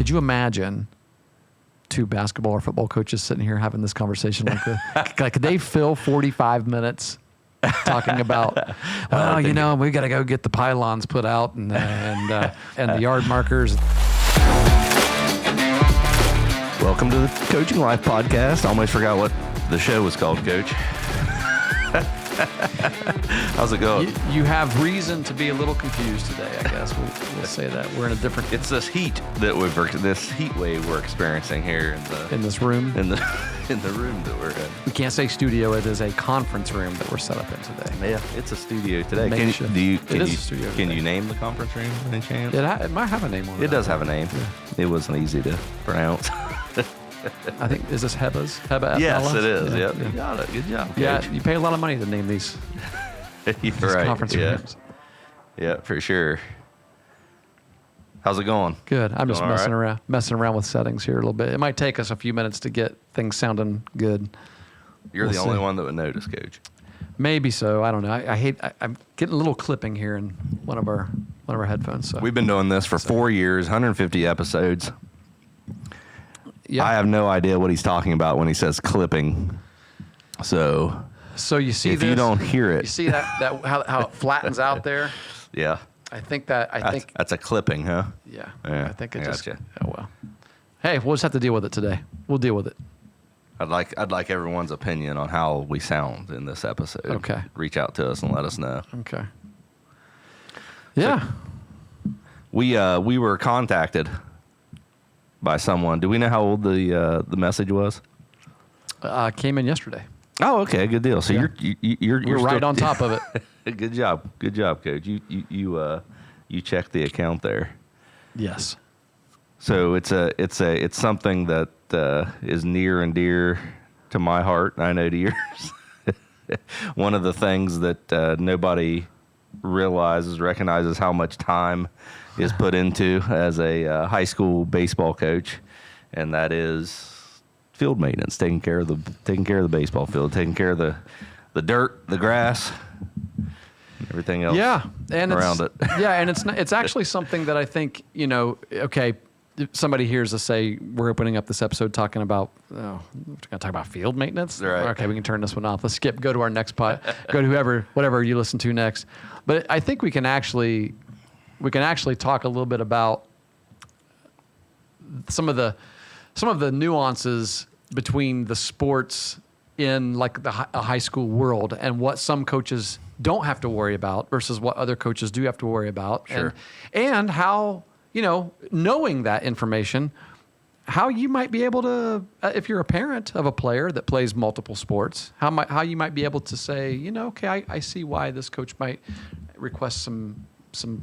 Could you imagine two basketball or football coaches sitting here having this conversation like this? Like, could they fill 45 minutes talking about, well, you know, we got to go get the pylons put out and the yard markers. Welcome to the Coaching Life podcast. I almost forgot what the show was called, Coach. How's it going? You have reason to be a little confused today, I guess. We'll say that. We're in a different... It's this heat that this heat wave we're experiencing here in this room. In the room that we're in. We can't say studio. It is a conference room that we're set up in today. Yeah, it's a studio today. Can you name the conference room by any chance? It might have a name on it. It does have a name. Yeah. It wasn't easy to pronounce. I think, is this Heba's? Heba? Yes, it is. Yeah. You got it. Good job, Coach. Yeah, you pay a lot of money to name these, right. conference rooms. Yeah, for sure. How's it going? Good. I'm just messing around with settings here a little bit. It might take us a few minutes to get things sounding good. You're the only one that would notice, Coach. Maybe so. I don't know. I'm getting a little clipping here in one of our headphones. So we've been doing this for 4 years, 150 episodes. Yeah. I have no idea what he's talking about when he says clipping. So you see if you don't hear it, you see that how it flattens out there. Yeah. I think that's a clipping, huh? Yeah. I think it just. gotcha. Oh well. Hey, we'll just have to deal with it today. We'll deal with it. I'd like everyone's opinion on how we sound in this episode. Okay. Reach out to us and let us know. Okay. Yeah. So we were contacted by someone. Do we know how old the message was? Came in yesterday. Oh, okay, good deal. So yeah. you're right still, on top of it. Good job, Coach. You checked the account there. Yes. So it's something that is near and dear to my heart. I know to yours. One of the things that nobody recognizes how much time is put into as a high school baseball coach, and that is field maintenance, taking care of the baseball field, taking care of the dirt, the grass, everything else. Yeah, and around it. Yeah, and it's actually something that I think, okay, if somebody hears us say we're opening up this episode talking about we're going to talk about field maintenance. Right. Okay, we can turn this one off. Let's go to our next pod. Go to whatever you listen to next. But I think we can actually talk a little bit about some of the nuances between the sports in like a high school world and what some coaches don't have to worry about versus what other coaches do have to worry about. Sure. And how, knowing that information, how you might be able to, if you're a parent of a player that plays multiple sports, how you might be able to say, okay, I see why this coach might request some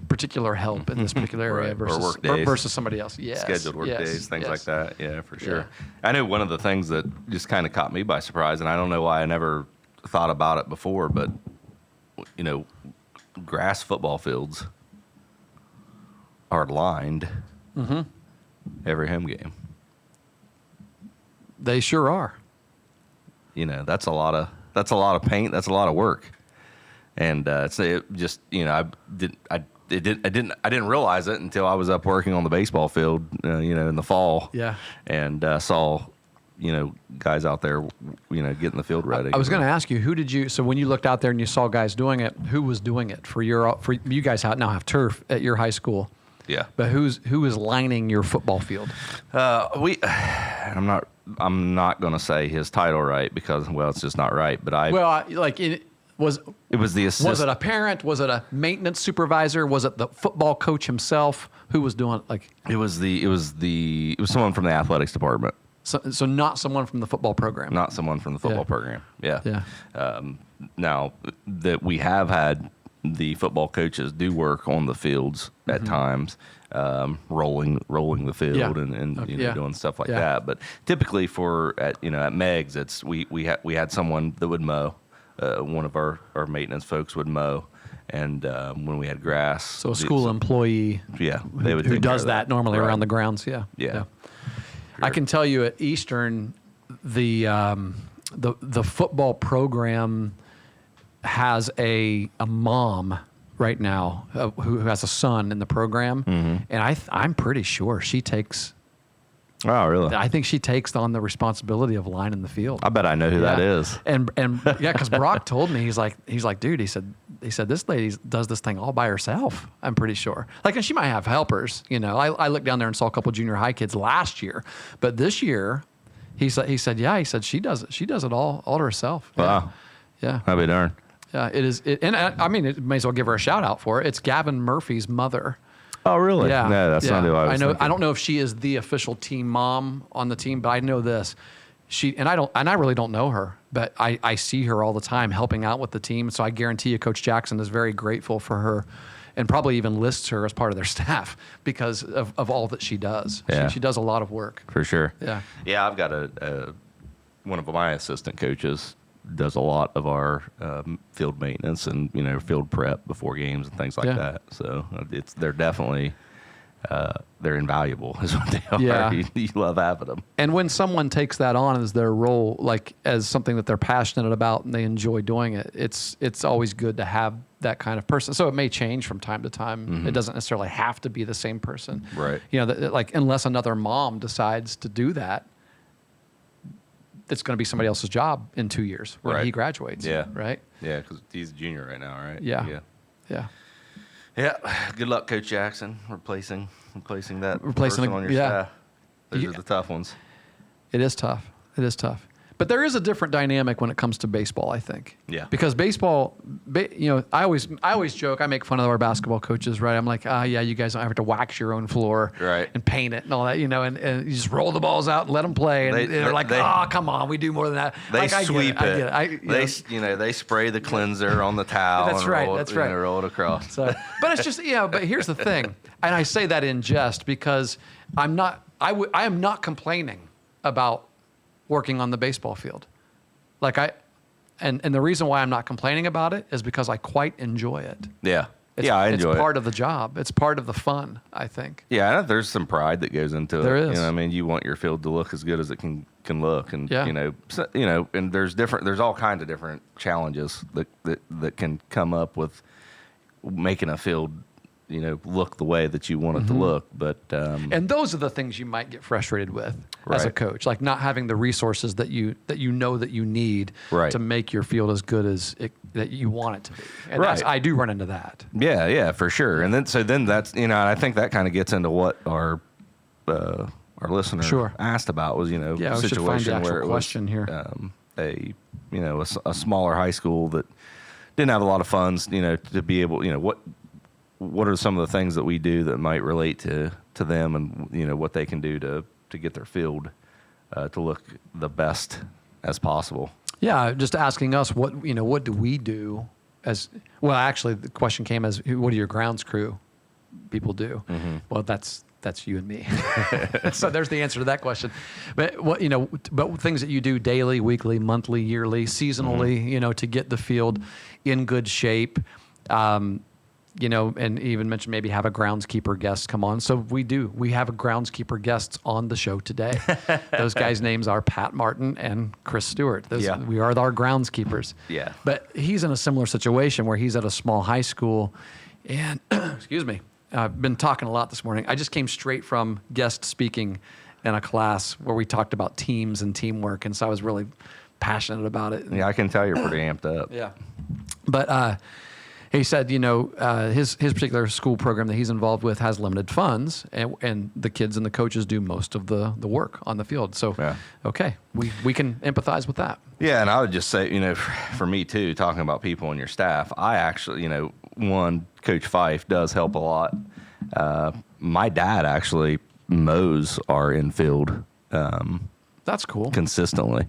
particular help in this particular area right. versus somebody else. Yes. Scheduled work days, things like that. Yeah, for sure. Yeah. I know one of the things that just kind of caught me by surprise, and I don't know why I never thought about it before, but, grass football fields are lined every home game. They sure are. That's a lot of paint. That's a lot of work. And I didn't realize it until I was up working on the baseball field, in the fall. Yeah. And saw, guys out there, getting the field ready. I was going to ask you, so when you looked out there and you saw guys doing it, who was doing it for you guys now have turf at your high school? Yeah. But who is lining your football field? I'm not going to say his title right because, it's just not right. But it was the assistant. Was it a parent? Was it a maintenance supervisor? Was it the football coach himself? Who was doing it? It was someone from the athletics department. So not someone from the football program. Not someone from the football program. Yeah. Yeah. Now that we have had the football coaches do work on the fields at times, rolling the field and doing stuff like that. But typically at Meg's, we had someone that would mow. One of our maintenance folks would mow, and when we had grass, so a school employee, they would who does that normally around the grounds, yeah. Sure. I can tell you at Eastern, the football program has a mom right now who has a son in the program, and I'm pretty sure she takes Oh, really? I think she takes on the responsibility of lining the field. I bet I know who that is. And yeah, because Brock told me, he's like, dude, he said this lady does this thing all by herself. I'm pretty sure. Like, and she might have helpers. You know, I looked down there and saw a couple junior high kids last year, but this year, he said she does it all to herself. Wow. Yeah. I'll be darned. Yeah. It is. And I mean, it may as well give her a shout out for it. It's Gavin Murphy's mother. Oh, really? Yeah. No, that's not who I was thinking. I don't know if she is the official team mom on the team, but I know this. I really don't know her, but I see her all the time helping out with the team. So I guarantee you Coach Jackson is very grateful for her and probably even lists her as part of their staff because of all that she does. Yeah. She does a lot of work. For sure. Yeah. Yeah, I've got one of my assistant coaches does a lot of our field maintenance and field prep before games and things like that. So they're definitely they're invaluable is what they are. Yeah. You love having them. And when someone takes that on as their role, like as something that they're passionate about and they enjoy doing it, it's always good to have that kind of person. So it may change from time to time. Mm-hmm. It doesn't necessarily have to be the same person. Right. Like unless another mom decides to do that, it's going to be somebody else's job in 2 years when he graduates. Yeah. Right. Yeah, because he's a junior right now, right? Yeah. Yeah. Yeah. Yeah. Good luck, Coach Jackson, replacing that Replacing person on your staff. Those are the tough ones. It is tough. It is tough. But there is a different dynamic when it comes to baseball, I think. Yeah. Because baseball, I always joke. I make fun of our basketball coaches, right? I'm like, yeah, you guys don't have to wax your own floor, Right. and paint it and all that, and you just roll the balls out and let them play. And they're like, come on, we do more than that. They like, sweep I get it. They spray the cleanser on the towel. That's and right. Roll, That's right. Roll it across. So, but it's just, but here's the thing, and I say that in jest because I am not complaining about working on the baseball field. And the reason why I'm not complaining about it is because I quite enjoy it. Yeah. I enjoy it. It's part of the job. It's part of the fun, I think. Yeah, and there's some pride that goes into it. There is. You want your field to look as good as it can look, and Yeah. and there's all kinds of different challenges that can come up with making a field look the way that you want it to look. But And those are the things you might get frustrated with as a Right. coach, like not having the resources that you know that you need Right. to make your field as good as that you want it to be. And Right. I do run into that. yeah, for sure. And then that's I think that kind of gets into what our listener Sure. asked about was Yeah, a we should find the situation actual where it question here. was a smaller high school that didn't have a lot of funds to be able what are some of the things that we do that might relate to them and what they can do to get their field to look the best as possible. Yeah, just asking us what do we do as well. Actually, the question came as, what do your grounds crew people do? Mm-hmm. Well, that's you and me. So there's the answer to that question. But but things that you do daily, weekly, monthly, yearly, seasonally, Mm-hmm. To get the field in good shape. And even mentioned maybe have a groundskeeper guest come on. So we have a groundskeeper guests on the show today. Those guys' names are Pat Martin and Chris Stewart. We are our groundskeepers. Yeah. But he's in a similar situation where he's at a small high school and, excuse me, I've been talking a lot this morning. I just came straight from guest speaking in a class where we talked about teams and teamwork. And so I was really passionate about it. Yeah, I can tell you're pretty amped up. Yeah. But, he said, his particular school program that he's involved with has limited funds, and the kids and the coaches do most of the work on the field. So, Okay, we can empathize with that. Yeah, and I would just say, for me too, talking about people on your staff, I actually, one, Coach Fife does help a lot. My dad actually mows our infield. That's cool. Consistently.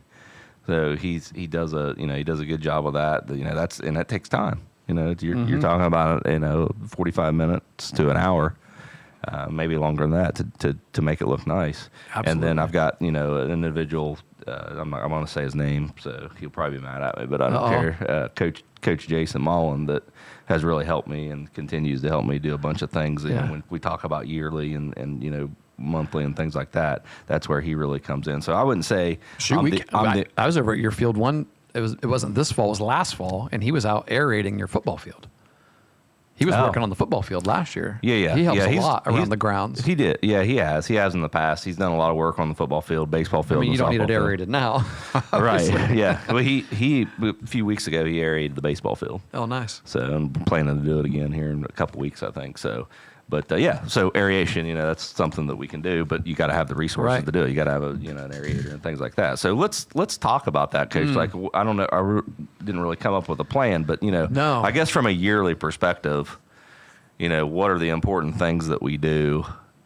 So he does a good job of that. And that takes time. You're talking about 45 minutes to an hour, maybe longer than that to make it look nice. Absolutely. And then I've got an individual. I'm going to say his name, so he'll probably be mad at me, but I don't care. Coach Jason Mullen that has really helped me and continues to help me do a bunch of things. Yeah. When we talk about yearly and monthly and things like that, that's where he really comes in. So I wouldn't say I was over at your field one. It wasn't this fall. It was last fall, and he was out aerating your football field. He was Oh. working on the football field last year. Yeah. He helps a He's- lot around he's- the grounds. He did. Yeah, he has. He has in the past. He's done a lot of work on the football field, baseball I field. mean, you and don't need softball it field. aerated now. Right. Yeah. Well, he a few weeks ago he aerated the baseball field. Oh, nice. So I'm planning to do it again here in a couple weeks, I think. So, but yeah, so aeration, that's something that we can do, but you got to have the resources Right. to do it. You got to have an aerator and things like that. So let's talk about that, Coach. Like, I don't know, didn't really come up with a plan, but No. I guess from a yearly perspective, what are the important things that we do?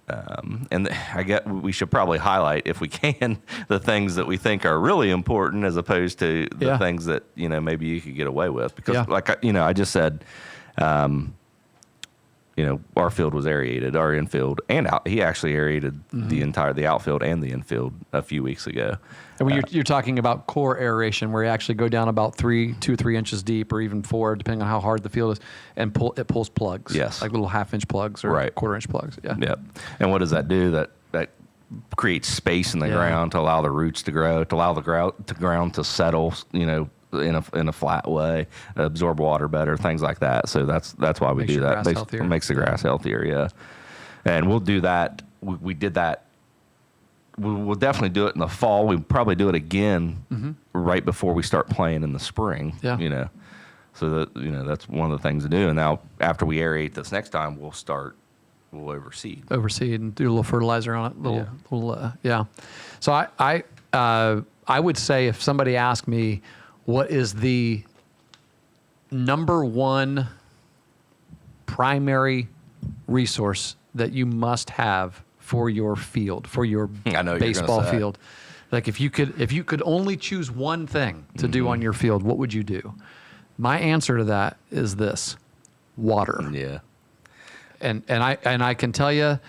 And I guess we should probably highlight, if we can, the things that we think are really important, as opposed to the Yeah. things that maybe you could get away with. Because, Yeah. like I just said, our field was aerated, our infield and out. He actually aerated the outfield and the infield a few weeks ago. And when you're talking about core aeration, where you actually go down about 2 or 3 inches deep, or even 4, depending on how hard the field is, and it pulls plugs. Yes. Like little 1/2-inch plugs or Right. 1/4-inch plugs. Yeah. Yep. And what does that do? That creates space in the Yeah. ground to allow the roots to grow, to allow the ground to settle, in a flat way, absorb water better, things like that. So that's why we Makes do your that. grass healthier. Makes the grass healthier, yeah. And we'll do that. We did that. We'll definitely do it in the fall. We'll probably do it again right before we start playing in the spring. Yeah. So that that's one of the things to do. And now after we aerate this next time, we'll overseed. Overseed and do a little fertilizer on it. Yeah. So I would say, if somebody asked me, what is the number one primary resource that you must have for your field, for your I know what you're gonna baseball say. field? Like, if you could only choose one thing to do on your field, what would you do? My answer to that is this: water. Yeah. And I can tell you,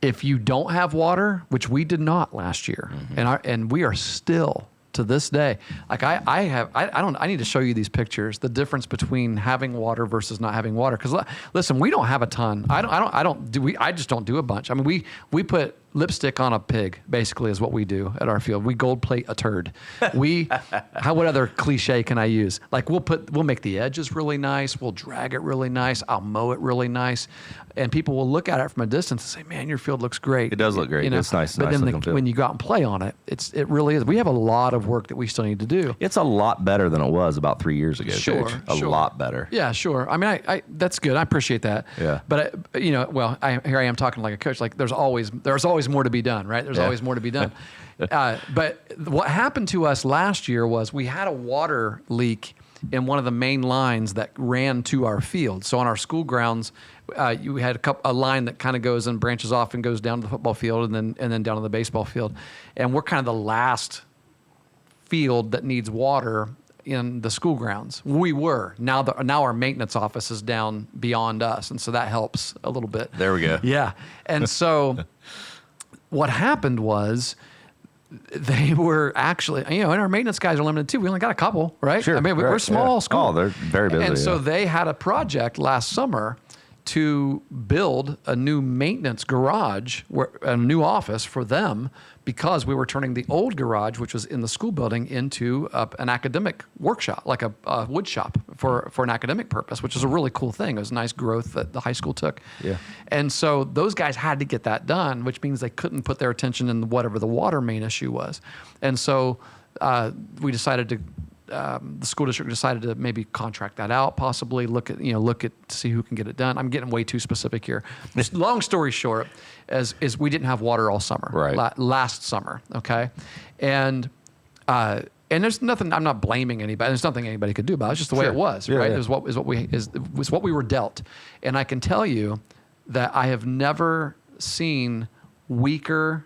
if you don't have water, which we did not last year, and we are still to this day, like I need to show you these pictures, the difference between having water versus not having water. Because listen, we don't have a ton. I just don't do a bunch. I mean, we put lipstick on a pig, basically, is what we do at our field. We gold plate a turd. What other cliche can I use? Like, we'll make the edges really nice. We'll drag it really nice. I'll mow it really nice. And people will look at it from a distance and say, man, your field looks great. It does look great. It's nice. But nice then looking field. when you go out and play on it, it really is. We have a lot of work that we still need to do. It's a lot better than it was about 3 years ago. Sure, Coach. A sure. lot better. Yeah, sure. I mean, I that's good. I appreciate that. Yeah. But here I am talking like a coach. Like, there's always more to be done, right? There's Yeah. always more to be done. But what happened to us last year was we had a water leak in one of the main lines that ran to our field. So on our school grounds, you had a line that kind of goes and branches off and goes down to the football field and then down to the baseball field. And we're kind of the last field that needs water in the school grounds. We were. Now our maintenance office is down beyond us, and so that helps a little bit. There we go. Yeah. And so what happened was, they were actually, and our maintenance guys are limited too. We only got a couple, right? Sure. I mean, we're Right, small yeah. school. Oh, they're very busy. And so yeah. they had a project last summer to build a new maintenance garage, a new office for them, because we were turning the old garage, which was in the school building, into an academic workshop, like a wood shop for an academic purpose, which is a really cool thing. It was nice growth that the high school took. Yeah. And so those guys had to get that done, which means they couldn't put their attention in whatever the water main issue was. And so we decided to, the school district decided to maybe contract that out, possibly look at to see who can get it done. I'm getting way too specific here. Long story short, is we didn't have water all summer, Right. last summer, okay, and there's nothing. I'm not blaming anybody. There's nothing anybody could do about it. It's just the way Sure. it was, Yeah, right? yeah. It was what we were dealt, and I can tell you that I have never seen weaker.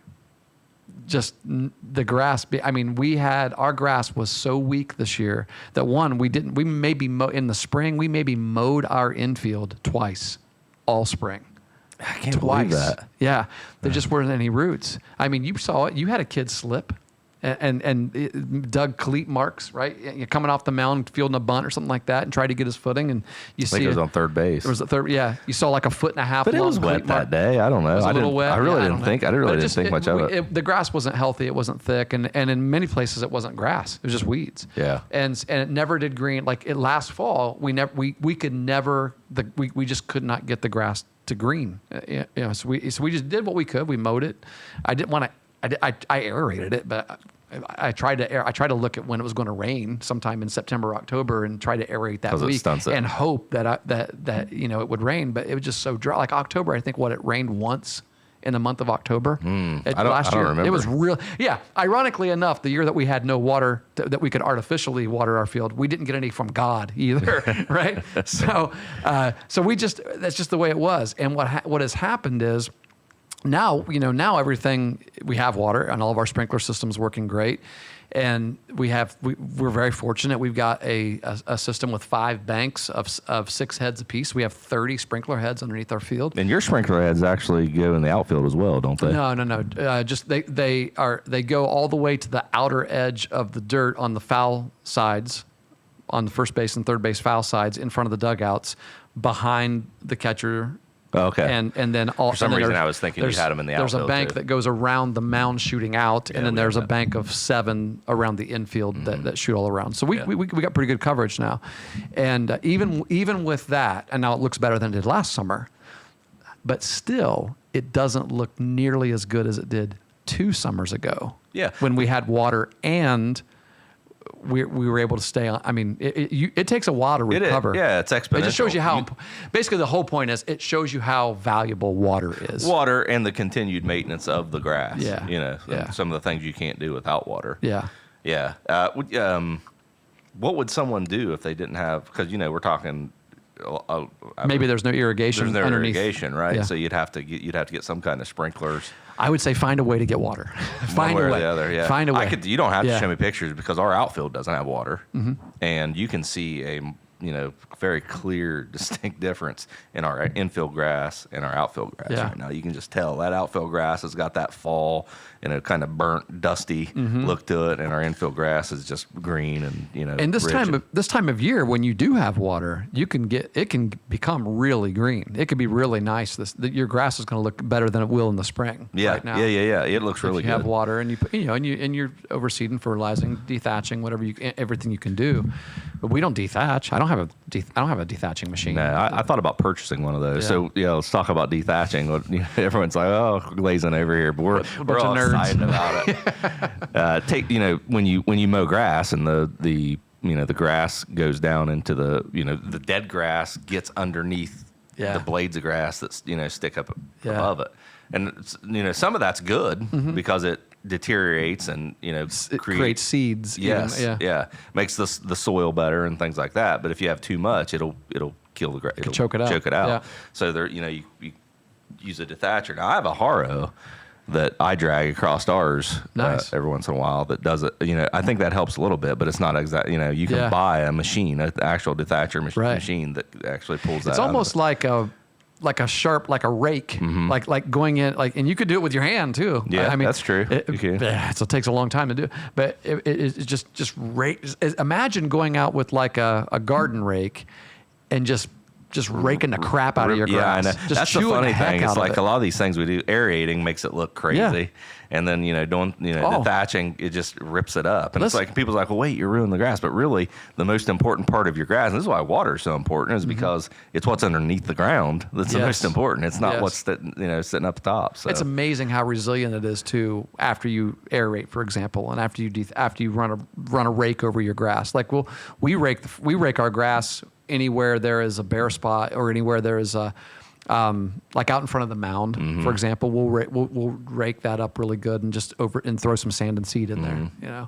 Just the grass. Our grass was so weak this year that we maybe in the spring, we maybe mowed our infield twice all spring. I can't Twice. believe that. Yeah. There just weren't any roots. I mean, you saw it. You had a kid slip and dug cleat marks, right? You're coming off the mound, fielding a bunt or something like that, and tried to get his footing, and you I think see it was on third base. It was a third, yeah. You saw like a foot and a half. But it long was cleat wet mark. that day. I don't know. It was a I little didn't. wet. I really Yeah, didn't don't think. know. I really But didn't think much of it. The grass wasn't healthy. It wasn't thick, and in many places it wasn't grass. It was just weeds. Yeah. And it never did green. Like last fall, we could never we just could not get the grass to green. So we just did what we could. We mowed it. I didn't want to. I aerated it, but I tried to look at when it was going to rain sometime in September, October, and try to aerate that 'Cause it week stunts it. and hope that it would rain. But it was just so dry. Like October, I think it rained once in the month of October. Last year, remember. it was real. Yeah, ironically enough, the year that we had no water that we could artificially water our field, we didn't get any from God either, right? So that's just the way it was. And what has happened is, now everything, we have water and all of our sprinkler systems working great, and we're very fortunate. We've got a system with 5 banks of 6 heads apiece. We have 30 sprinkler heads underneath our field. And your sprinkler heads actually go in the outfield as well, don't they? No. Just they go all the way to the outer edge of the dirt on the foul sides, on the first base and third base foul sides, in front of the dugouts, behind the catcher. Oh, okay. And then For some reason, I was thinking you had them in the There's outfield, a bank too. that goes around the mound shooting out, and then we there's a have that. bank of 7 around the infield that shoot all around. So we got pretty good coverage now, and even with that, and now it looks better than it did last summer, but still it doesn't look nearly as good as it did 2 summers ago. Yeah. When we had water and we were able to stay on. I mean, it takes a while to It is. recover. Yeah, it's exponential. It just shows you how. Basically, the whole point is it shows you how valuable water is. Water and the continued maintenance of the grass. Yeah. Some of the things you can't do without water. Yeah. Yeah. What would someone do if they didn't have? Because we're talking. Maybe there's no irrigation. There's no underneath. irrigation, right? Yeah. So you'd have to get some kind of sprinklers. I would say find a way to get water. One Find way a or way. the other, yeah. Find a way. You don't have to Yeah. show me pictures because our outfield doesn't have water, and you can see a very clear, distinct difference in our infield grass and our outfield grass Yeah. right now. You can just tell that outfield grass has got that fall kind of burnt, dusty look to it, and our infield grass is just green and And this rich time of year, when you do have water, it can become really green. It could be really nice. Your grass is going to look better than it will in the spring. Yeah, right now. yeah. It looks really If you good. have water and you're overseeding, fertilizing, dethatching, everything you can do. But we don't dethatch. I don't have a dethatching machine. No, I thought about purchasing one of those. Yeah. So let's talk about dethatching. Everyone's like, "Oh, glazing over here," but we're bunch all of nerds. excited about it. When you mow grass and the grass goes down into the dead grass gets underneath Yeah. the blades of grass that stick up Yeah. above it, and some of that's good because it deteriorates and It creates seeds. Yes, even, yeah. makes the soil better and things like that. But if you have too much, it'll kill the grass. It'll choke it out. Yeah. So you use a dethatcher. Now I have a harrow that I drag across ours Nice. every once in a while that does it. I think that helps a little bit, but it's not exact. You can Yeah. buy a machine, an actual dethatcher Right. machine that actually pulls that. It's out of almost it. like a sharp, like a rake, like going in, and you could do it with your hand too. Yeah, I mean, that's true. You can. So it takes a long time to do, but it just rake. Imagine going out with like a garden rake, and just raking the crap out of your grass. Yeah, I know. Just That's the chewing funny heck thing. It's out of like it. a lot of these things we do, aerating makes it look crazy. Yeah. And then, doing, Oh. the thatching, it just rips it up. And Listen. it's like, people's like, well, wait, you're ruining the grass. But really, the most important part of your grass, and this is why water is so important, is because it's what's underneath the ground that's the Yes. most important. It's not Yes. what's sitting up top. So It's amazing how resilient it is too after you aerate, for example, and after you run a rake over your grass. Like we rake our grass anywhere there is a bare spot or anywhere there is a like out in front of the mound, for example. We'll rake that up really good and just and throw some sand and seed in there.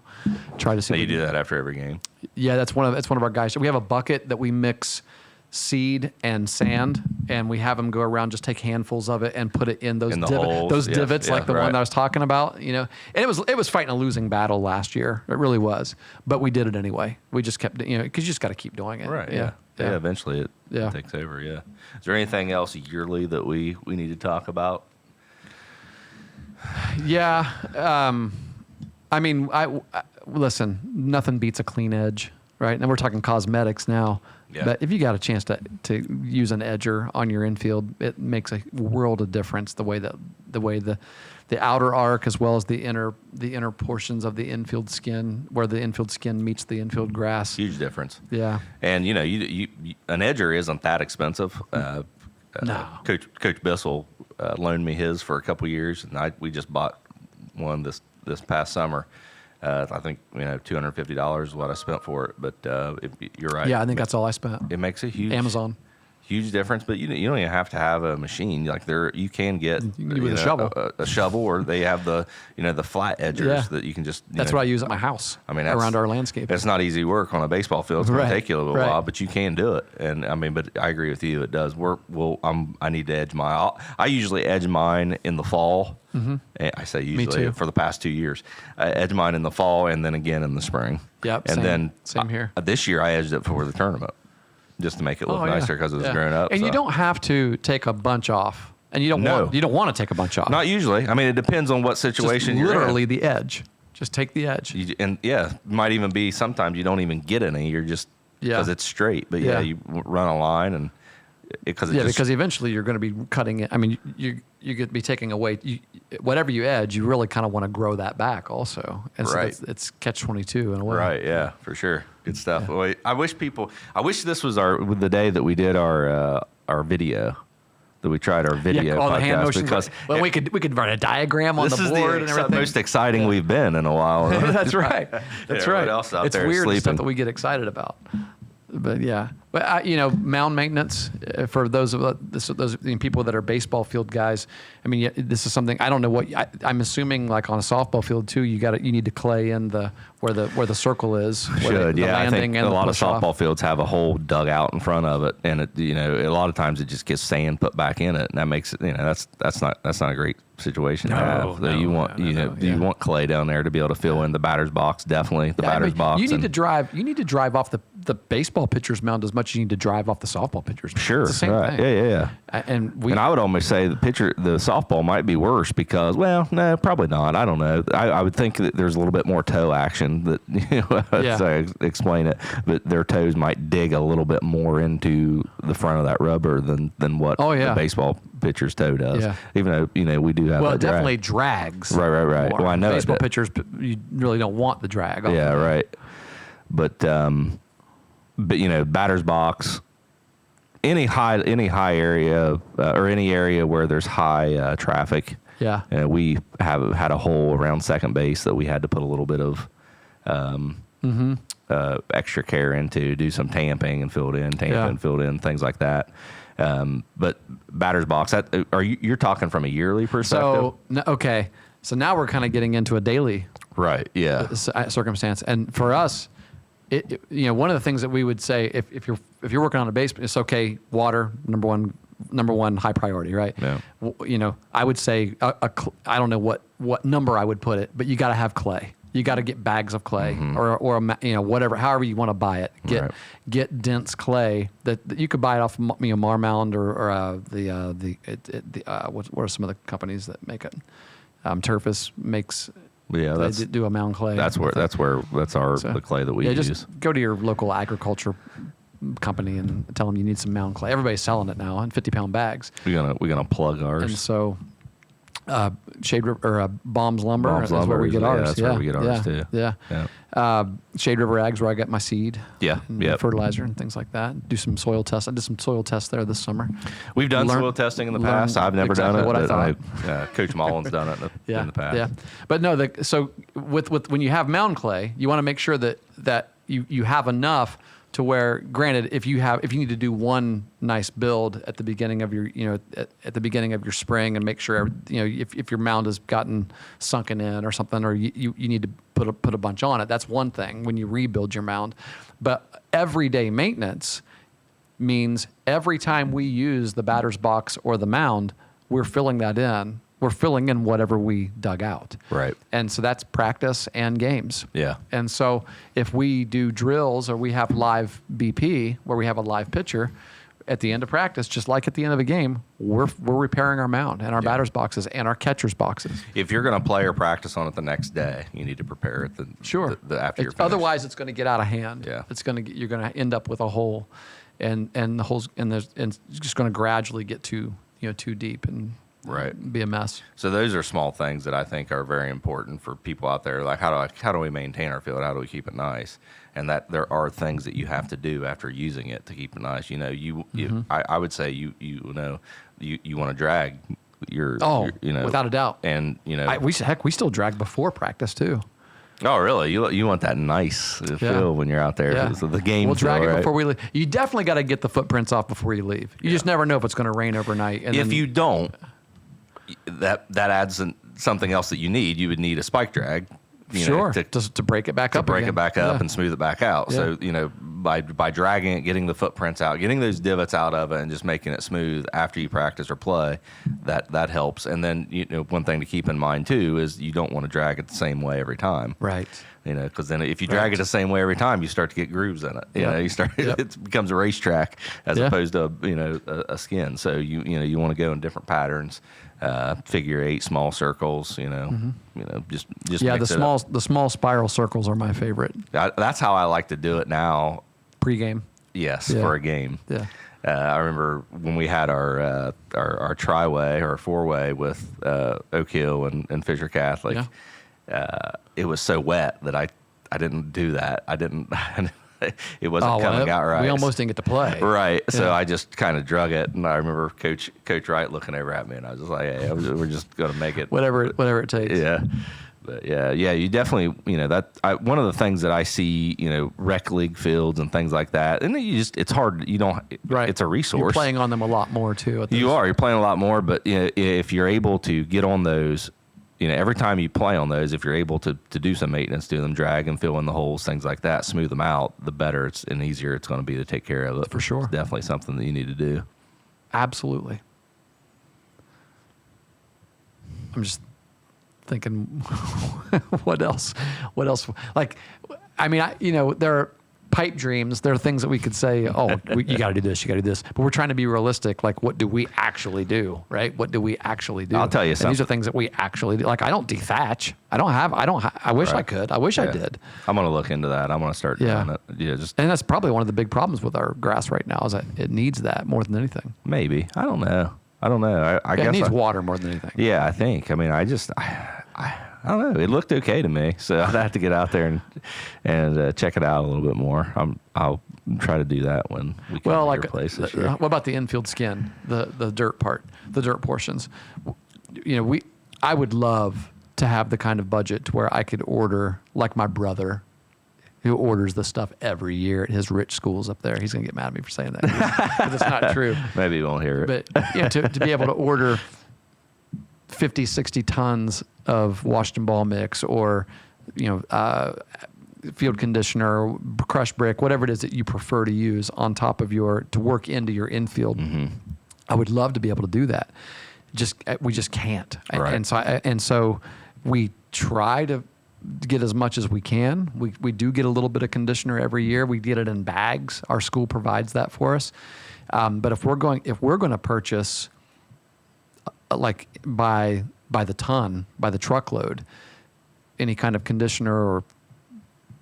Try to see. So if you we do can- that after every game. Yeah, that's one of our guys. We have a bucket that we mix seed and sand, and we have them go around, just take handfuls of it and put it in those In the holes. those Yeah, divots, yeah, like the right. one that I was talking about. And it was fighting a losing battle last year. It really was, but we did it anyway. We just kept, because you just got to keep doing it. Right. Yeah. Eventually it takes over. Yeah. Is there anything else yearly that we need to talk about? Yeah. I mean, listen. Nothing beats a clean edge, right? And we're talking cosmetics now. Yeah. But if you got a chance to use an edger on your infield, it makes a world of difference. The way the outer arc as well as the inner portions of the infield skin, where the infield skin meets the infield grass. Huge difference. Yeah. And you an edger isn't that expensive. No. Coach Bissell loaned me his for a couple years, and we just bought one this past summer. I think $250 is what I spent for it. But you're right. Yeah, I think that's all I spent. It makes a huge Amazon. Huge difference. But you don't even have to have a machine. Like you can get With a shovel. a shovel, or they have the flat edgers Yeah. that you can just. That's what I use at my house. I mean, around our landscape. It's not easy work on a baseball field. It's going Right, to take you a little right. while, but you can do it. And I mean, but I agree with you. It does work. Well, I need to edge mine. I usually edge mine in the fall. Mm-hmm. I say usually too. for the past 2 years. I edge mine in the fall and then again in the spring. Yep, And same- then same here. This year I edged it for the tournament just to make it look nicer because it was grown up. And so. you don't have to take a bunch off. And you don't No. want to take a bunch off. Not usually. I mean, it depends on what situation Just you're literally in. the edge. Just take the edge. Might even be sometimes you don't even get any. You're just because it's straight. But Yeah. you run a line and because Because eventually you're going to be cutting it. I mean, you could be taking away whatever you edge. You really kind of want to grow that back also. And so Right. it's catch-22 in a way. Right, yeah, for sure. Good stuff. Well, I wish this was the day that we did our video, that we tried our video all podcast the hand motions. because Well, we could write a diagram on the this is board and the everything. most exciting we've been in a while. That's right. That's Yeah, right. what else out it's there is weird the stuff sleeping? that we get excited about. But yeah, but mound maintenance for those people that are baseball field guys. I mean, this is something I don't know what I'm assuming. Like on a softball field too, you need to clay in where the circle is. Where the I landing think and a the lot of push-off. softball fields have a whole dugout in front of it, and a lot of times it just gets sand put back in it, and that makes it that's not a great situation to have. So you want you want clay down there to be able to fill in the batter's box, definitely the batter's box. You need to drive. You need to drive off the baseball pitcher's mound as much as you need to drive off the softball pitcher's mound. Sure, it's the same right. thing. Yeah. And I would almost say the softball might be worse because, well, no, probably not. I don't know. I would think that there's a little bit more toe action that, as I explain it, but their toes might dig a little bit more into the front of that rubber than what the baseball pitcher's toe does. Yeah. Even though, we do have well, that it definitely drags. Right. more. Well, I know baseball it. pitchers, you really don't want the drag. on Yeah, them. right. But batter's box, any high area or any area where there's high traffic. Yeah. We have had a hole around second base that we had to put a little bit of extra care into, do some tamping and fill it in, filled in, things like that. But batter's box, you're talking from a yearly perspective? So now we're kind of getting into a daily Right. Yeah. circumstance, and for us, one of the things that we would say if you're working on a base, it's okay. Water, number one high priority, right? Yeah. I would say I don't know what number I would put it, but you got to have clay. You got to get bags of clay or whatever, however you want to buy it. Get dense clay that you could buy it off Marmound or what are some of the companies that make it? Turfus makes. Yeah, they do a mound clay. That's the clay that we use. Just go to your local agriculture company and tell them you need some mound clay. Everybody's selling it now in 50-pound bags. We're gonna plug ours. And so, Shade River or Bombs Lumber Bombs is where we get ours. That's where we get ours too. Yeah. Shade River Ag's where I get my seed. Yeah. And fertilizer and things like that. Do some soil tests. I did some soil tests there this summer. We've done soil testing in the past. I've never done it. What I thought. Coach Mullins done it in the past. Yeah. But no, so with when you have mound clay, you want to make sure that you have enough to where, granted, if you need to do one nice build at the beginning of your at the beginning of your spring and make sure if your mound has gotten sunken in or something, or you need to put a bunch on it, that's one thing when you rebuild your mound. But everyday maintenance means every time we use the batter's box or the mound, we're filling that in. We're filling in whatever we dug out. Right. And so that's practice and games. Yeah. And so if we do drills or we have live BP where we have a live pitcher, at the end of practice, just like at the end of a game, we're repairing our mound and our batters boxes and our catchers boxes. If you're going to play or practice on it the next day, you need to prepare it after you're finished. Otherwise, it's going to get out of hand. Yeah. You're going to end up with a hole, and the holes and it's just going to gradually get too deep and Right. be a mess. So those are small things that I think are very important for people out there. Like how do we maintain our field? How do we keep it nice? And that there are things that you have to do after using it to keep it nice. I would say you want to drag your without a doubt. And we still drag before practice too. Oh, really? You want that nice feel when you're out there. Yeah. So the game. We'll drag feel, it right? before we leave. You definitely got to get the footprints off before you leave. You just never know if it's going to rain overnight. And if you don't, that adds something else that you need. You would need a spike drag. To break it back up. Break it back up and smooth it back out. Yeah. So, by dragging it, getting the footprints out, getting those divots out of it, and just making it smooth after you practice or play, that helps. And then, one thing to keep in mind too is you don't want to drag it the same way every time. Right. Because then if you drag it the same way every time, you start to get grooves in it. It becomes a racetrack as opposed to a skin. So you want to go in different patterns, figure 8, small circles. Just the small spiral circles are my favorite. That's how I like to do it now. Pre-game. Yes, for a game. Yeah. I remember when we had our tri-way or 4-way with Oak Hill and Fisher Catholic. Yeah. It was so wet that I didn't do that. It wasn't coming out right. We almost didn't get to play. Right. So I just kind of drug it, and I remember Coach Wright looking over at me, and I was just like, "Hey, we're just going to make it whatever it takes." Yeah. But yeah, you definitely, one of the things that I see, rec league fields and things like that, and it's hard. It's a resource. You're playing on them a lot more too. You're playing a lot more, but if you're able to get on those. Every time you play on those, if you're able to do some maintenance to them, drag and fill in the holes, things like that, smooth them out, the better and easier it's going to be to take care of it. For sure. It's definitely something that you need to do. Absolutely. I'm just thinking, what else? Like, I mean, there are pipe dreams. There are things that we could say, you got to do this, you got to do this. But we're trying to be realistic. Like, what do we actually do, right? What do we actually do? I'll tell you something. These are things that we actually do. Like, I don't dethatch. I wish I could. I wish I did. I'm going to look into that. I'm going to start doing it. Yeah, and that's probably one of the big problems with our grass right now is that it needs that more than anything. Maybe. I don't know. I guess it needs water more than anything. Yeah, I think. I mean, I don't know. It looked okay to me, so I'd have to get out there and check it out a little bit more. I'll try to do that when we come to your place this year. What about the infield skin, the dirt part, the dirt portions? I would love to have the kind of budget to where I could order, like my brother, who orders the stuff every year at his rich schools up there. He's gonna get mad at me for saying that because it's not true. Maybe he won't hear it. But to be able to order 50, 60 tons of Washington ball mix or, field conditioner, crushed brick, whatever it is that you prefer to use on top of to work into your infield. Mm-hmm. I would love to be able to do that. We just can't. Right. And so we try to get as much as we can. We do get a little bit of conditioner every year. We get it in bags. Our school provides that for us. But if we're going to purchase like by the ton, by the truckload, any kind of conditioner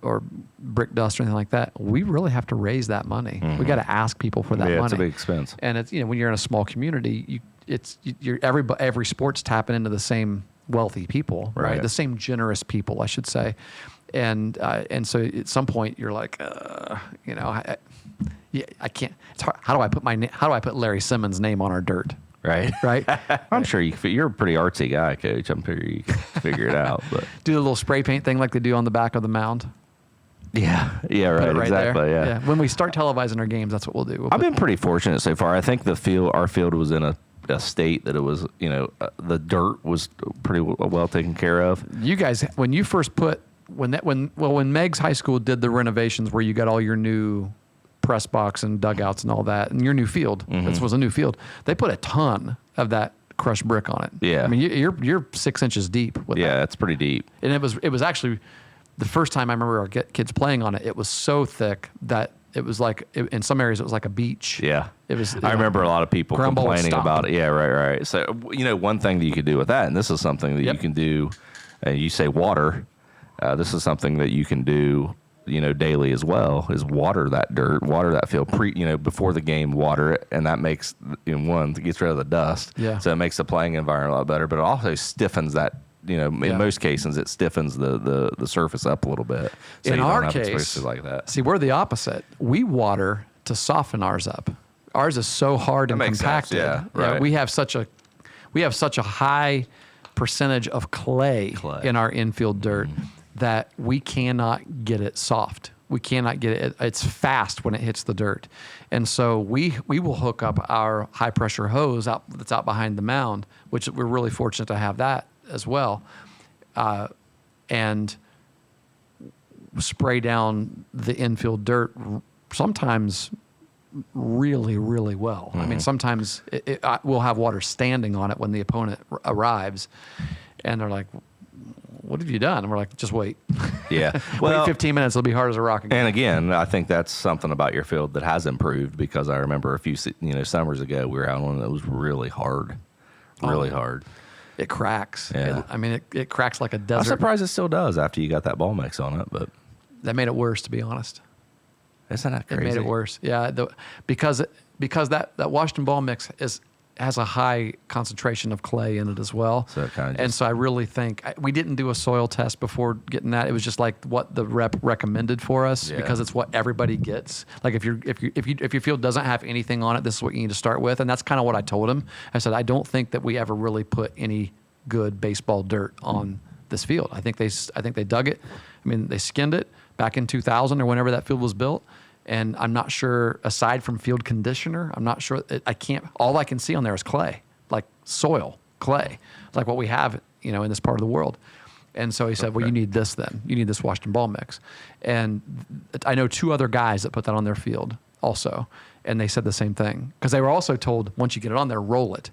or brick dust or anything like that, we really have to raise that money. Mm-hmm. We got to ask people for that money. It's a big expense. And it's when you're in a small community, every sport's tapping into the same wealthy people, right? The same generous people, I should say. And so at some point you're like, I can't. It's hard. How do I put Larry Simmons' name on our dirt? Right. I'm sure you're a pretty artsy guy, Coach. I'm sure you can figure it out. But do the little spray paint thing like they do on the back of the mound. Yeah, right exactly. There. Yeah. When we start televising our games, that's what we'll do. I've been pretty fortunate so far. I think our field was in a state that it was, the dirt was pretty well taken care of. You guys, when you first when Meigs High School did the renovations where you got all your new press box and dugouts and all that, and your new field, this was a new field, they put a ton of that crushed brick on it. Yeah. I mean, you're 6 inches deep with that. Yeah, that's pretty deep. And it was actually the first time I remember our kids playing on it. It was so thick that It was like in some areas it was like a beach. Yeah. It was. I remember a lot of people grumble and complaining stomp. about it. Yeah, right. So, one thing that you could do with that, and this is something that Yep. you can do, you say water, this is something that you can do, daily as well, is water that dirt, water that field, before the game, water it, and that makes, it gets rid of the dust. Yeah. So it makes the playing environment a lot better, but it also stiffens that, Yeah. in most cases, it stiffens the surface up a little bit. So In you don't our have case, exposures like that. See, we're the opposite. We water to soften ours up. Ours is so hard and makes sense, compacted. yeah, right. We have such a high percentage of clay. In our infield dirt that we cannot get it soft. We cannot get it. It's fast when it hits the dirt. And so we will hook up our high pressure hose that's out behind the mound, which we're really fortunate to have that as well. And spray down the infield dirt sometimes really, really well. I mean, sometimes we'll have water standing on it when the opponent arrives, and they're like, "What have you done?" And we're like, "Just wait. Yeah. Wait 15 minutes. It'll be hard as a rock again." And again, I think that's something about your field that has improved, because I remember a few summers ago we were out on it. It was really hard, really hard. It cracks. Yeah. It cracks like a I'm desert. surprised it still does after you got that ball mix on it, but That made it worse, to be honest. isn't that crazy? It made it worse. Yeah, because that Washington ball mix has a high concentration of clay in it as well. So it kinda and just- so I really think we didn't do a soil test before getting that. It was just like what the rep recommended for us, Yeah. because it's what everybody gets. Like if your field doesn't have anything on it, this is what you need to start with. And that's kind of what I told him. I said, I don't think that we ever really put any good baseball dirt on this field. I think they dug it. I mean, they skinned it back in 2000 or whenever that field was built. And I'm not sure, aside from field conditioner, I'm not sure. All I can see on there is clay, like soil, clay, like what we have, in this part of the world. And so he said, well, you need this then. You need this Washington ball mix. And I know 2 other guys that put that on their field also. And they said the same thing. Because they were also told, once you get it on there, roll it.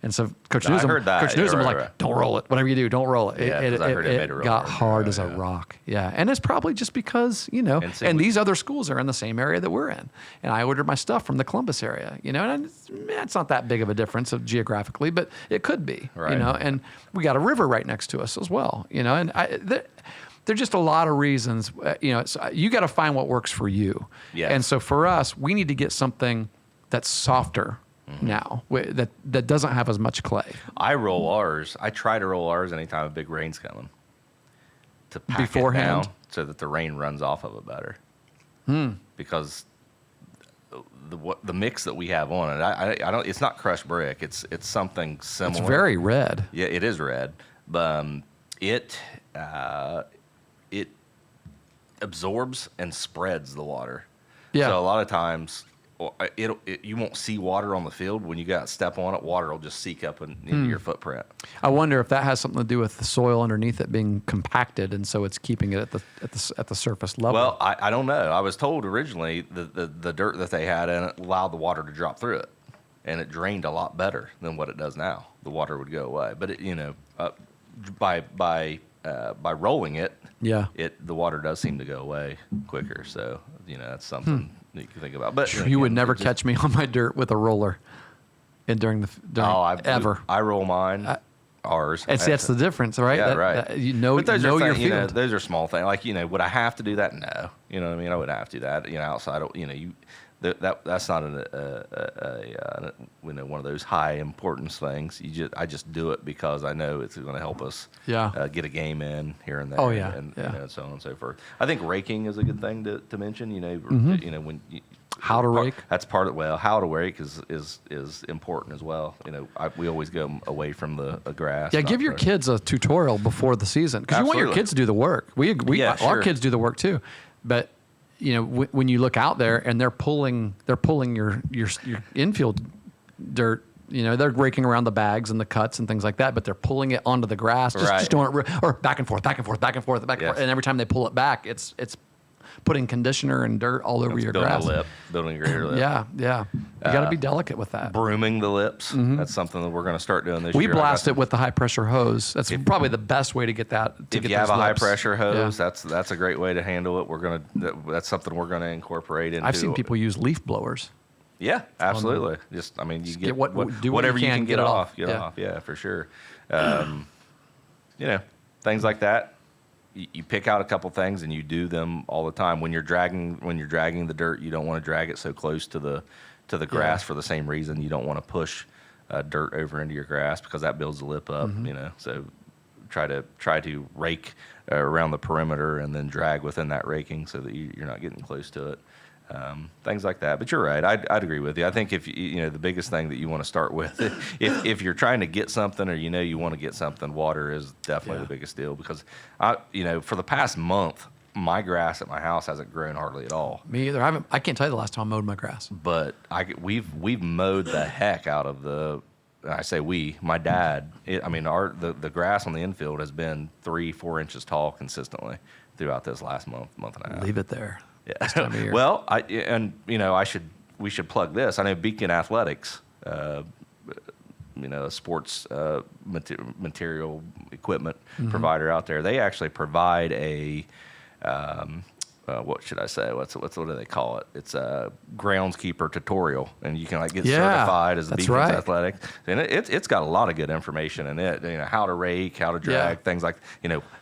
And so Coach I Newsom, heard that. Coach Newsom Yeah, was right, like, right. don't roll it. Whatever you do, don't roll it. Yeah, 'cause I heard it made it real got hard. hard Yeah, as a yeah. rock. Yeah. And it's probably just because, and these other schools are in the same area that we're in. And I ordered my stuff from the Columbus area, and it's not that big of a difference geographically, but it could be, Right. and we got a river right next to us as well, and there's just a lot of reasons, you got to find what works for you. Yes. And so for us, we need to get something that's softer now, that doesn't have as much clay. I roll ours. I try to roll ours anytime a big rain's coming, to pack Beforehand? it down so that the rain runs off of it better. Because the mix that we have on it, I don't. It's not crushed brick. It's something similar. It's very red. Yeah, it is red, but it absorbs and spreads the water. Yeah. So a lot of times, you won't see water on the field. When you got step on it, water will just seep up into your footprint. I wonder if that has something to do with the soil underneath it being compacted, and so it's keeping it at the surface level. Well, I don't know. I was told originally the dirt that they had in it allowed the water to drop through it, and it drained a lot better than what it does now. The water would go away, but by rolling it, Yeah. the water does seem to go away quicker. So that's something that you can think about. But You would never catch me on my dirt with a roller, during ever. I roll mine. Ours. And see, that's the difference, right? Yeah, right. You know, but those know are your things, field. those are small things. Like, would I have to do that? No. You know what I mean? I would have to do that. Outside of, that's not one of those high importance things. I just do it because I know it's going to help us Yeah. get a game in here and there. Oh, yeah, And yeah. so on and so forth. I think raking is a good thing to mention. When How to rake. That's part of how to rake is important as well. We always go away from the grass. Yeah, not give your the- kids a tutorial before the season, because you want your Absolutely. kids to do the work. Yeah, Our sure. kids do the work too, but when you look out there and they're pulling your infield dirt. They're raking around the bags and the cuts and things like that, but they're pulling it onto the grass, just Right. doing it, or back and forth, back and forth, back and forth, back and Yes. forth. And every time they pull it back, it's putting conditioner and dirt all over It's your building grass. building a greater lip. Yeah, yeah. You got to be delicate with that. Brooming the lips. That's something that we're going to start doing this We year. blast it with the high pressure hose. That's probably the best way to get that. To If get you have those a high lips. pressure hose, Yeah. that's a great way to handle it. That's something we're going to incorporate into. I've seen people use leaf blowers. Yeah, absolutely. Just, I mean, you get do what whatever you you can, can get get it off. off. Get Yeah. off. Yeah, for sure. Things like that. You pick out a couple things and you do them all the time. When you're dragging the dirt, you don't want to drag it so close to the grass for the same reason. You don't want to push dirt over into your grass because that builds the lip up. So try to rake around the perimeter and then drag within that raking so that you're not getting close to it. Things like that. But you're right. I'd agree with you. I think if the biggest thing that you want to start with, if you're trying to get something or you want to get something, water is definitely the biggest deal because for the past month, my grass at my house hasn't grown hardly at all. Me either. I can't tell you the last time I mowed my grass. But we've mowed the heck out of the. I say my dad. The grass on the infield has been 3-4 inches tall consistently throughout this last month and a half. Leave it there. Yeah. This time of year. Well, we should plug this. I know Beacon Athletics, a sports material equipment provider out there. They actually provide a what should I say? What do they call it? It's a groundskeeper tutorial, and you can get certified as a Beacons Athletic. And it's got a lot of good information in it. How to rake, how to drag, things like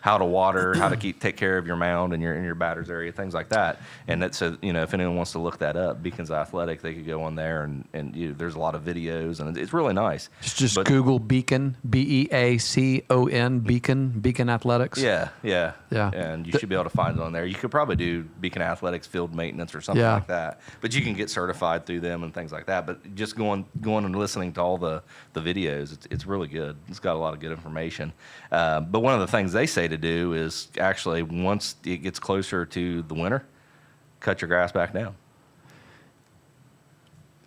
how to water, how to take care of your mound and your batter's area, things like that. And if anyone wants to look that up, Beacons Athletic, they could go on there and there's a lot of videos, and it's really nice. Just Google Beacon, Beacon, Beacon Athletics. Yeah. And you should be able to find it on there. You could probably do Beacon Athletics field maintenance or something like that. But you can get certified through them and things like that. But just going and listening to all the videos, it's really good. It's got a lot of good information. But one of the things they say to do is actually once it gets closer to the winter, cut your grass back down.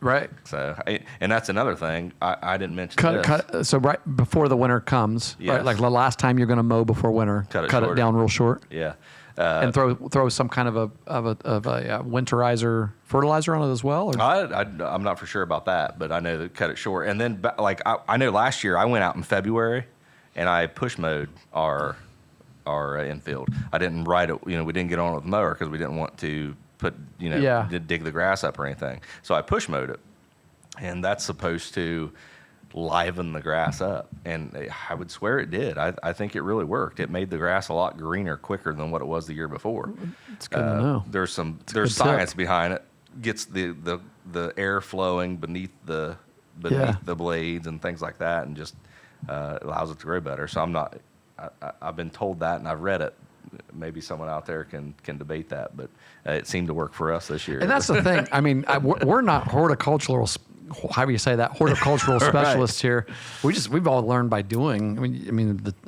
Right. So, and that's another thing I didn't mention. So right before the winter comes, right, like the last time you're going to mow before winter, cut it down real short. Yeah. And throw some kind of a winterizer fertilizer on it as well. Or? I'm not for sure about that, but I know that cut it short. And then I know last year I went out in February and I push mowed our infield. I didn't ride it. We didn't get on it with the mower because we didn't want to dig the grass up or anything. So I push mowed it, and that's supposed to liven the grass up, and I would swear it did. I think it really worked. It made the grass a lot greener quicker than what it was the year before. It's good to know. There's science behind it. Gets the air flowing beneath the blades and things like that, and just allows it to grow better. So I've been told that, and I've read it. Maybe someone out there can debate that, but it seemed to work for us this year. And that's the thing. I mean, we're not horticultural. How do you say that? Horticultural specialists here. We've all learned by doing.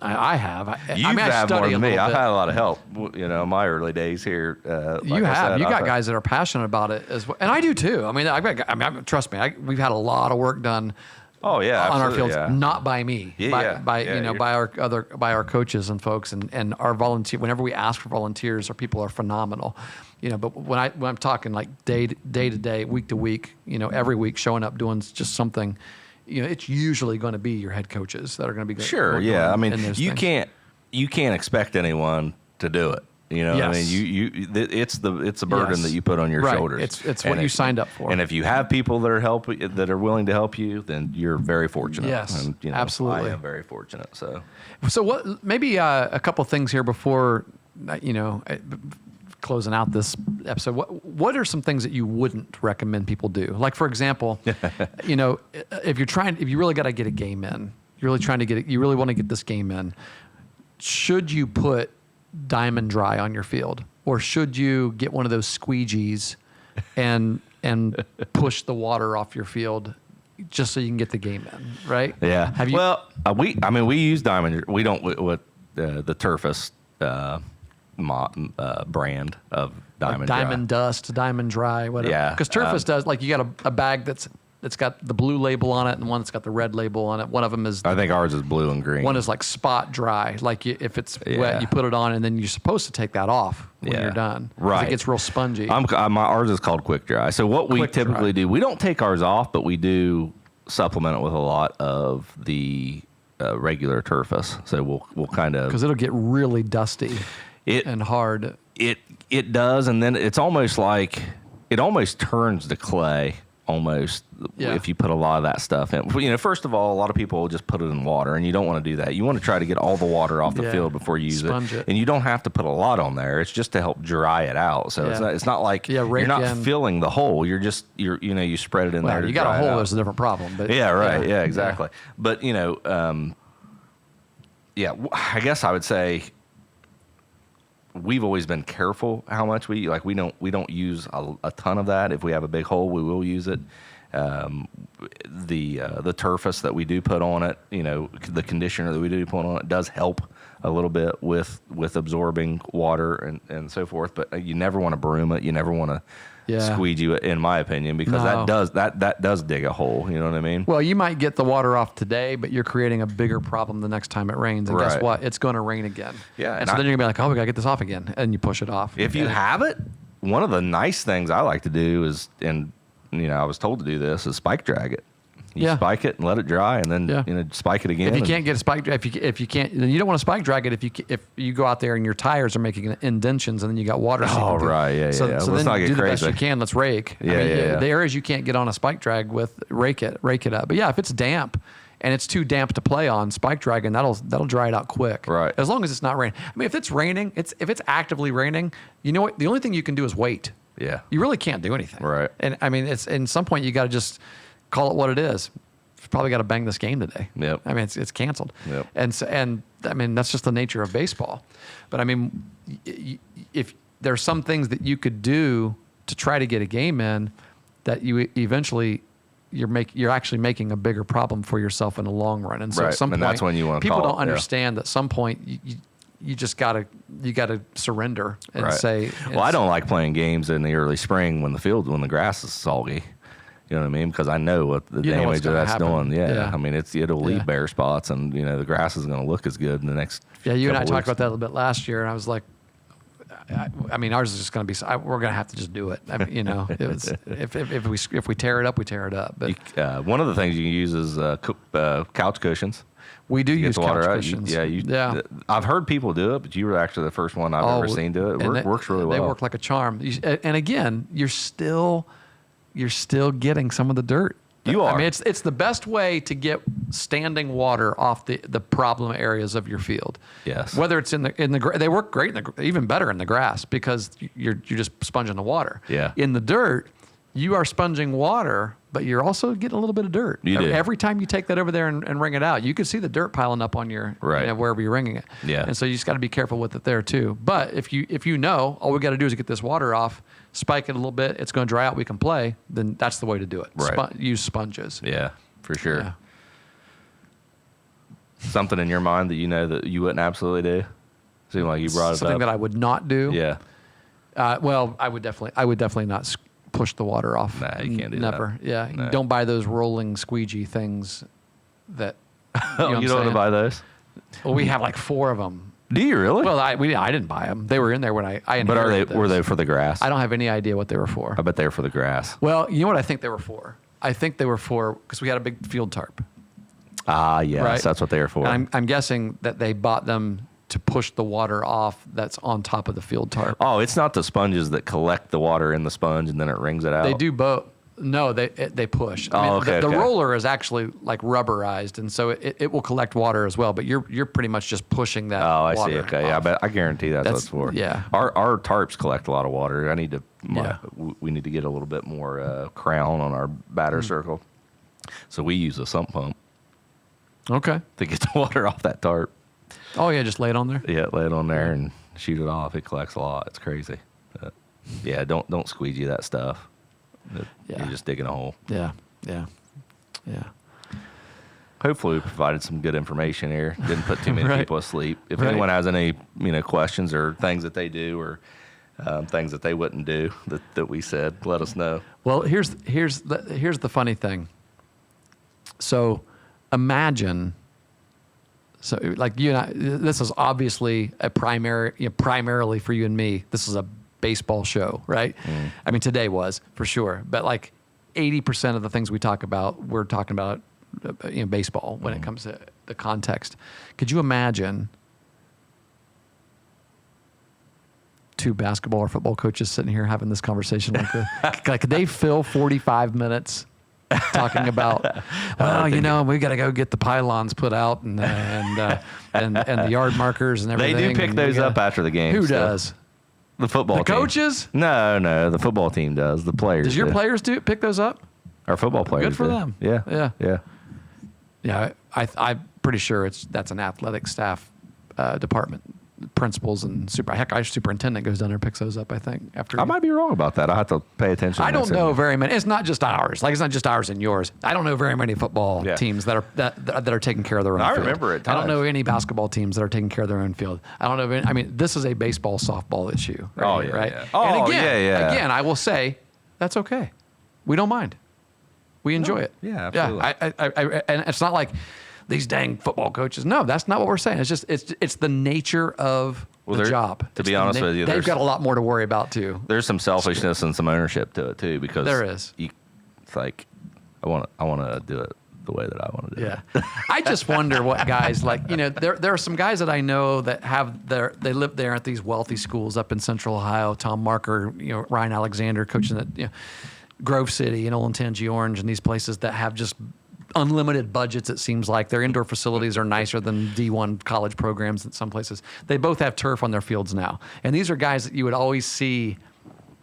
I have. You've had more than me. I've had a lot of help. In my early days here. You got guys that are passionate about it as well, and I do too. I mean, trust me. We've had a lot of work done. Oh yeah, on our fields, not by me, by our coaches and folks and our volunteer. Whenever we ask for volunteers, our people are phenomenal, But when I'm talking like day to day, week to week, every week showing up doing just something, it's usually going to be your head coaches that are going to be sure. Yeah, I mean, you can't expect anyone to do it. Yes. I mean, it's the burden that you put on your shoulders. It's what you signed up for. And if you have people that are willing to help you, then you're very fortunate. Yes, and, absolutely. I am very fortunate. So what? Maybe a couple things here before closing out this episode. What are some things that you wouldn't recommend people do? Like for example, if you really got to get a game in, you really want to get this game in. Should you put Diamond Dry on your field, or should you get one of those squeegees and push the water off your field just so you can get the game in, right? Yeah. Have you? Well, we use Diamond. We don't with the Turfus brand of Diamond Dry. Diamond Dust, Diamond Dry, whatever. Yeah. Because Turfus does, like, you got a bag that's that's got the blue label on it and one that's got the red label on it. One of them is I think ours is blue and green. one is like spot dry. Like if it's Yeah. wet, you put it on, and then you're supposed to take that off when Yeah. you're done. 'Cause Right. It gets real spongy. Ours is called quick dry. So what we Quick typically dry. do, we don't take ours off, but we do supplement it with a lot of the regular Turfus. So we'll kind of Because it'll get really dusty it and hard. it does, and then it's almost like it almost turns to clay. Almost, Yeah. if you put a lot of that stuff in. You know, first of all, a lot of people will just put it in water, and you don't want to do that. You want to try to get all the water off the Yeah. field before you use Sponge it. And you don't have to put a lot on there. It's just to help dry it out. So Yeah. it's not like Yeah, you're rake not in. filling the hole. You spread it in there. Well, to you got a dry it hole, out. there's a different problem. But Yeah, right. Yeah, exactly. But I guess I would say we've always been careful how much we don't use a ton of that. If we have a big hole, we will use it. The Turfus that we do put on it, the conditioner that we do put on it does help a little bit with absorbing water and so forth. But you never want to broom it. You never want to squeegee it, in my opinion, because No. that does dig a hole. You know what I mean? Well, you might get the water off today, but you're creating a bigger problem the next time it rains. And guess Right. what? It's going to rain again. Yeah, And and so I- then you're going to be like, oh, we got to get this off again. And you push it off. If you And- have it, one of the nice things I like to do is, I was told to do this, is spike drag it. You Yeah. spike it and let it dry, and then Yeah. spike it again. If you and- can't get a spike, if you can't, then you don't want to spike drag it. If you go out there and your tires are making indentions, and then you got water. Oh, seeping through. right, yeah, So, yeah. so Let's then not you get do the best crazy. you can. Let's rake. Yeah, yeah. The areas you can't get on a spike drag with, rake it up. But yeah, if it's damp and it's too damp to play on, spike dragging that'll dry it out quick. Right. As long as it's not raining. I mean, if it's raining, if it's actively raining, you know what? The only thing you can do is wait. Yeah. You really can't do anything. Right. And I mean, it's in some point you got to just call it what it is. Probably got to bang this game today. Yep. I mean, it's canceled. Yep. And I mean, that's just the nature of baseball. But I mean, if there's some things that you could do to try to get a game in, that you eventually you're actually making a bigger problem for yourself in the long run. And so Right. at some And point, that's when you wanna people call don't it, yeah. understand that at some point you just gotta surrender and Right. say. Well, I don't like playing games in the early spring when the grass is soggy. You know what I mean? Because I know what the You know what's damage gonna that's happen. doing. Yeah. Yeah. I mean, it'll leave Yeah. bare spots, and the grass is going to look as good in the next. Yeah, you and I couple talked weeks. about that a little bit last year, and I was like, I mean, ours is just going to be. We're going to have to just do it. I mean, if we tear it up, we tear it up. But One of the things you can use is couch cushions. we do Get use the water couch out. cushions. Yeah. I've heard people do it, but you were actually the first one I've ever seen do it. It works really well. They work like a charm. And again, you're still getting some of the dirt. You are. I mean, it's the best way to get standing water off the problem areas of your field. Yes. Whether it's in the they work great even better in the grass because you're just sponging the water. Yeah. In the dirt, you are sponging water, but you're also getting a little bit of dirt. You do. Every time you take that over there and wring it out, you can see the dirt piling up on your Right. wherever you're wringing it. Yeah. And so you just got to be careful with it there too. But if you know all we got to do is get this water off, spike it a little bit, it's going to dry out, we can play, then that's the way to do it. Right. Use sponges. Yeah, for sure. Yeah. Something in your mind that that you wouldn't absolutely do? Seemed like you brought it Something up. that I would not do. Yeah. Well, I would definitely not push the water off. Nah, you can't do that. Never. Yeah. No. Don't buy those rolling squeegee things that. Oh, you don't want to buy those? Well, we have like 4 of them. Do you really? Well, I didn't buy them. They were in there when I but inherited were those. they for the grass? I don't have any idea what they were for. I bet they were for the grass. Well, you know what I think they were for? I think they were for because we had a big field tarp. Ah, yes, Right. that's what they were for. And I'm guessing that they bought them to push the water off that's on top of the field tarp. Oh, it's not the sponges that collect the water in the sponge and then it wrings it out. They do both. No, they push. Oh, okay, The okay. roller is actually like rubberized, and so it will collect water as well. But you're pretty much just pushing that. Oh, I see. water Okay, yeah, off. I guarantee that's what it's for. yeah. Our tarps collect a lot of water. I need to. Yeah. We need to get a little bit more crown on our batter circle. So we use a sump pump Okay. to get the water off that tarp. Oh yeah, just lay it on there. Yeah, lay it on there and shoot it off. It collects a lot. It's crazy. Yeah, don't squeegee that stuff. Yeah. You're just digging a hole. Yeah. Yeah. Yeah. Hopefully, we provided some good information here. Didn't put too many Right. people asleep. If Right. anyone has any questions or things that they do or things that they wouldn't do that we said. Let us know. Well, here's the funny thing. So imagine, so like you and I, this is obviously primarily for you and me. This is a baseball show, right? I mean, today was for sure, but like 80% of the things we talk about, we're talking about baseball when it comes to the context. Could you imagine two basketball or football coaches sitting here having this conversation like this? Like, could they fill 45 minutes talking about, well, we got to go get the pylons put out and the yard markers and everything. They do pick those up after the game. Who still. does? The football The team. coaches? No, the football team does. The players. Does your do. players pick those up? Our football players. Good for do. them. Yeah. Yeah, I'm pretty sure that's an athletic staff department, principals and our superintendent goes down there and picks those up. I think after. I might be wrong about that. I have to pay attention. I don't know very many. It's not just ours. Like it's not just ours and yours. I don't know very many football teams that are taking care of their own. I field. remember it. I don't know any basketball teams that are taking care of their own field. I don't know. I mean, this is a baseball softball issue. Right here, right? Yeah. And Oh, again, again, I will say that's okay. We don't mind. We enjoy it. Yeah, absolutely. Yeah, and it's not like these dang football coaches. No, that's not what we're saying. It's just it's the nature of the job. To be honest with you, they've got a lot more to worry about too. There's some selfishness and some ownership to it too, because there is. It's like I want to do it the way that I want to do it. Yeah, I just wonder what guys like. There are some guys that I know that they live there at these wealthy schools up in Central Ohio. Tom Marker, Ryan Alexander coaching at Grove City and Olentangy Orange and these places that have just unlimited budgets. It seems like their indoor facilities are nicer than D1 college programs in some places. They both have turf on their fields now, and these are guys that you would always see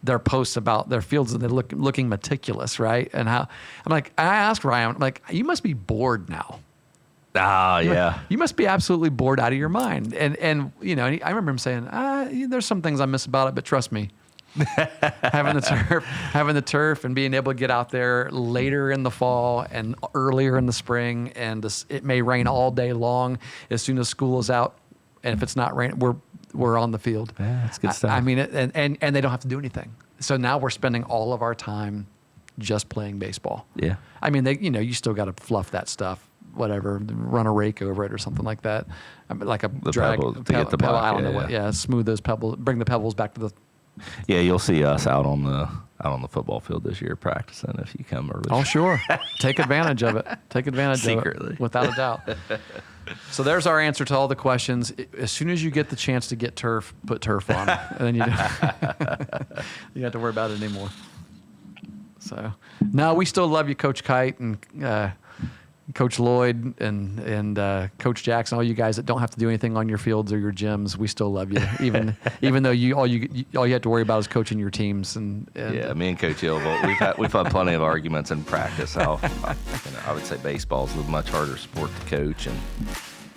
their posts about their fields and they're looking meticulous, right? And how I asked Ryan, I'm like, you must be bored now. Yeah. You must be absolutely bored out of your mind. And I remember him saying, there's some things I miss about it, but trust me, having the turf and being able to get out there later in the fall and earlier in the spring, and it may rain all day long. As soon as school is out, and if it's not raining, we're on the field. Yeah, that's good stuff. I mean, and they don't have to do anything. So now we're spending all of our time just playing baseball. Yeah. I mean, you still got to fluff that stuff, whatever, run a rake over it or something like that, like a drag pebble to get the pebble. block. I don't know Yeah, what. yeah. Yeah, smooth those pebbles, bring the pebbles back to the. Yeah, you'll see us out on the football field this year practicing if you come early. Oh, sure. Take advantage of it. Take advantage Secretly. of it, without a doubt. So there's our answer to all the questions. As soon as you get the chance to get turf, put turf on, and then you don't have to worry about it anymore. So, no, we still love you, Coach Kite and Coach Lloyd and Coach Jackson, all you guys that don't have to do anything on your fields or your gyms. We still love you, even though all you have to worry about is coaching your teams. And Yeah, me and Coach Hill, we've had plenty of arguments in practice. How I would say baseball's a much harder sport to coach, and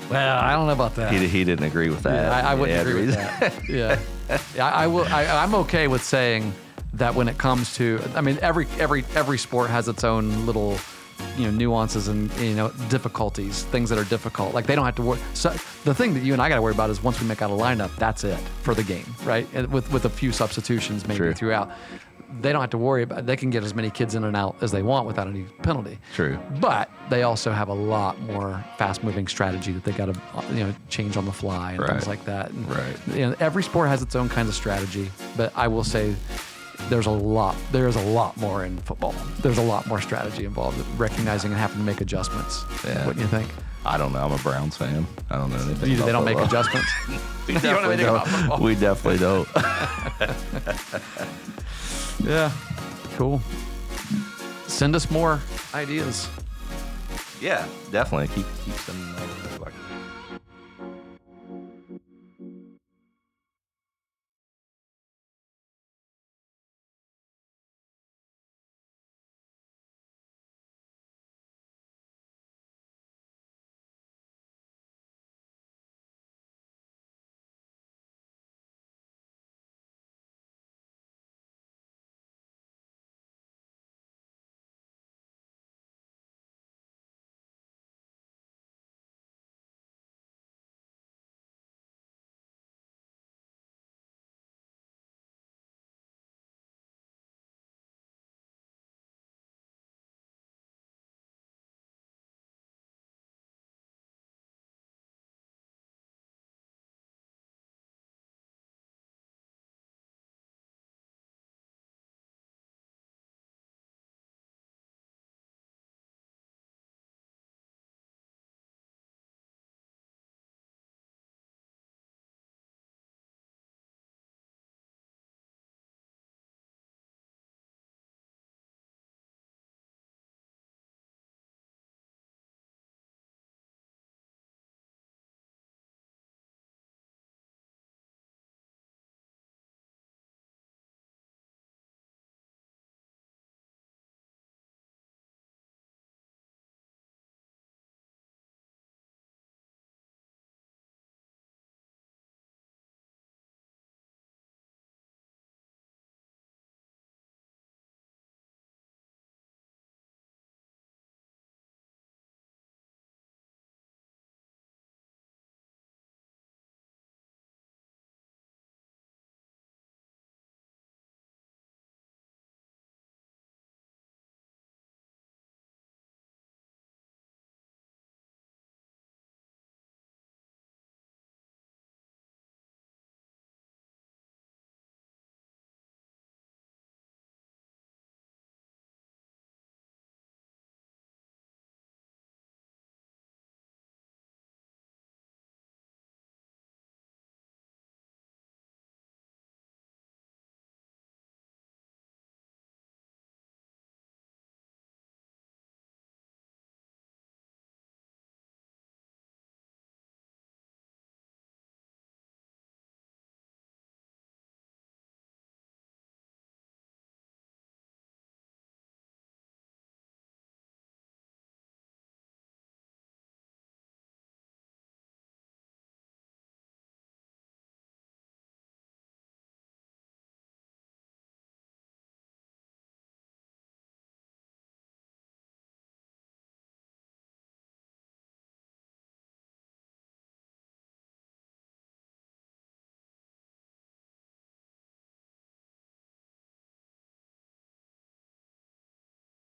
well, I don't know about that. he didn't agree with that. Yeah, I wouldn't Yeah, agree with that. Yeah, I will. I'm okay with saying that when it comes to, I mean, every sport has its own little, nuances and difficulties, things that are difficult. Like they don't have to worry. So the thing that you and I got to worry about is once we make out a lineup, that's it for the game, right? And with a few substitutions maybe True. throughout. They don't have to worry about. They can get as many kids in and out as they want without any penalty. True. But they also have a lot more fast-moving strategy that they got to change on the fly and things Right. like that. And, Right. every sport has its own kind of strategy, but I will say there is a lot more in football. There's a lot more strategy involved, recognizing and having to make adjustments. Yeah. What do you think? I don't know. I'm a Browns fan. I don't know anything. They about don't make football. adjustments. We You don't know definitely anything about football. don't. We definitely don't. Yeah. Cool. Send us more ideas. Yeah, definitely. Keep sending them over.